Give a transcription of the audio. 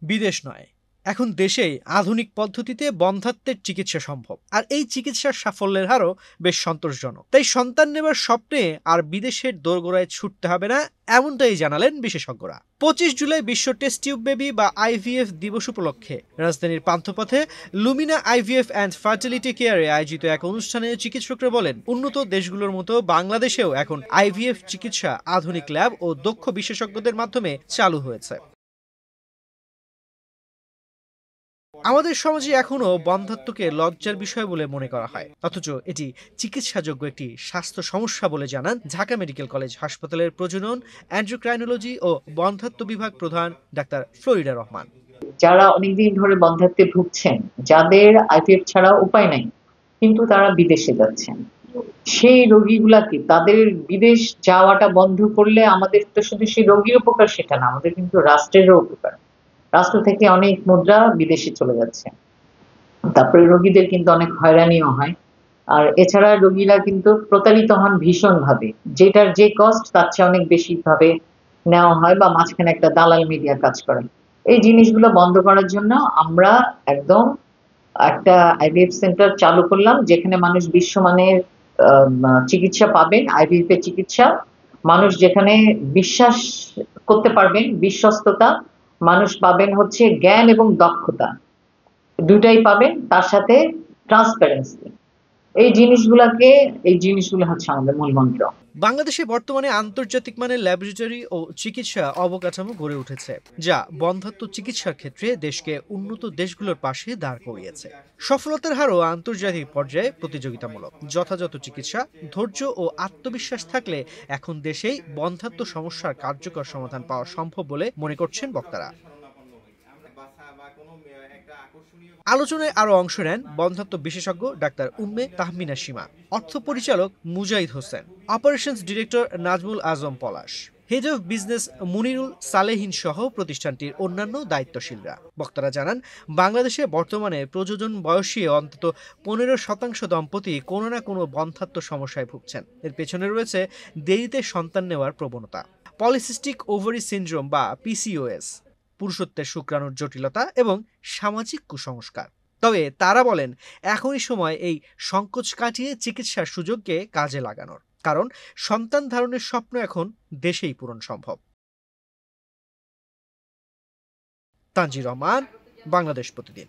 বিদেশ নয়, এখন দেশেই আধুনিক পদ্ধতিতে বন্ধ্যাত্বের চিকিৎসা সম্ভব, আর এই চিকিৎসার সাফল্যের হারও বেশ সন্তোষজনক। তাই সন্তান নেবার স্বপ্নে আর বিদেশের দোরগোড়ায় ছুটতে হবে না, এমনটাই জানালেন বিশেষজ্ঞরা। 25 জুলাই বিশ্ব টেস্ট টিউব বেবি বা আইভিএফ দিবস উপলক্ষে রাজধানীর পান্থপথে লুমিনা আইভিএফ অ্যান্ড ফার্টিলিটি কেয়ারে আয়োজিত এক অনুষ্ঠানে চিকিৎসকরা বলেন, উন্নত দেশগুলোর মতো বাংলাদেশেও এখন আইভিএফ চিকিৎসা আধুনিক ল্যাব ও দক্ষ বিশেষজ্ঞদের মাধ্যমে চালু হয়েছে। আমাদের সমাজে এখনো বন্ধ্যাত্বকে লজ্জার বিষয় বলে মনে করা হয়, অথচ এটি চিকিৎসাযোগ্য একটি স্বাস্থ্য সমস্যা বলে জানান ঢাকা মেডিকেল কলেজ হাসপাতালের প্রজনন, অ্যান্ড্রোক্রাইনোলজি ও বন্ধ্যাত্ব বিভাগ প্রধান ডাক্তার ফ্লোরিডা রহমান। যারা অনেকদিন ধরে বন্ধ্যাত্বে ভুগছেন, যাদের আইভিএফ ছাড়া উপায় নাই, কিন্তু তারা বিদেশে যাচ্ছেন, সেই রোগীগুলাকে তাদের বিদেশ যাওয়াটা বন্ধ করলে আমাদের তো শুধু সেই রোগীর উপকার সেটা না, আমাদের কিন্তু রাষ্ট্রেরও উপকার। রাষ্ট্র থেকে অনেক মুদ্রা বিদেশে চলে যাচ্ছে, তারপরে রোগীদের কিন্তু অনেক হয়রানিও হয়। আর এছাড়া রোগীরা কিন্তু প্রতারিত হন ভীষণ ভাবে, যেটার যে কস্ট তার চেয়ে অনেক বেশি ভাবে নেওয়া হয়, বা মাঝখানে একটা দালাল মিডিয়া কাজ করে। এই জিনিসগুলো বন্ধ করার জন্য আমরা একদম একটা আইভিএফ সেন্টার চালু করলাম, যেখানে মানুষ বিশ্বমানের চিকিৎসা পাবেন, আইভিএফ এর চিকিৎসা। মানুষ যেখানে বিশ্বাস করতে পারবেন, বিশ্বস্ততা, মানুষ পাবেন হচ্ছে জ্ঞান এবং দক্ষতা, দুটাই পাবেন, তার সাথে ট্রান্সপারেন্সি। এই জিনিসগুলো হচ্ছে আমাদের মূল মন্ত্র। বাংলাদেশে বর্তমানে আন্তর্জাতিক মানের ল্যাবরেটরি ও চিকিৎসা অবকাঠামো গড়ে উঠেছে, যা বন্ধ্যাত্ব চিকিৎসার ক্ষেত্রে দেশকে উন্নত দেশগুলোর পাশে দাঁড় করিয়েছে। সফলতার হারও আন্তর্জাতিক পর্যায়ে প্রতিযোগিতামূলক। যথাযথ চিকিৎসা, ধৈর্য ও আত্মবিশ্বাস থাকলে এখন দেশেই বন্ধ্যাত্ব সমস্যার কার্যকর সমাধান পাওয়া সম্ভব বলে মনে করছেন বক্তারা। আলোচনায় আরো অংশ নেন বন্ধ্যাত্ব বিশেষজ্ঞ ডাক্তার উম্মে তাহমিনা সীমা, অর্থ পরিচালক Mujahid Hossain, operations director Nazmul Azam Palash, head of business Munirul Salehin সহ প্রতিষ্ঠানটির অন্যান্য দায়িত্বশীলরা। বক্তারা জানান, বাংলাদেশে বর্তমানে প্রযোজন বয়সী অন্তত 15% দম্পতি কোনো না কোনো বন্ধ্যাত্ব সমস্যায় ভুগছেন। এর পেছনে রয়েছে দেরিতে সন্তান নেওয়ার প্রবণতা, পলিসিস্টিক ওভারি সিনড্রোম বা পিসিওএস, পুরুষত্বের শুক্রাণুর জটিলতা এবং সামাজিক কুসংস্কার। তবে তারা বলেন, এখনই সময় এই সংকোচ কাটিয়ে চিকিৎসার সুযোগকে কাজে লাগানোর, কারণ সন্তান ধারণের স্বপ্ন এখন দেশেই পূরণ সম্ভব। তানজির রহমান, বাংলাদেশ প্রতিদিন।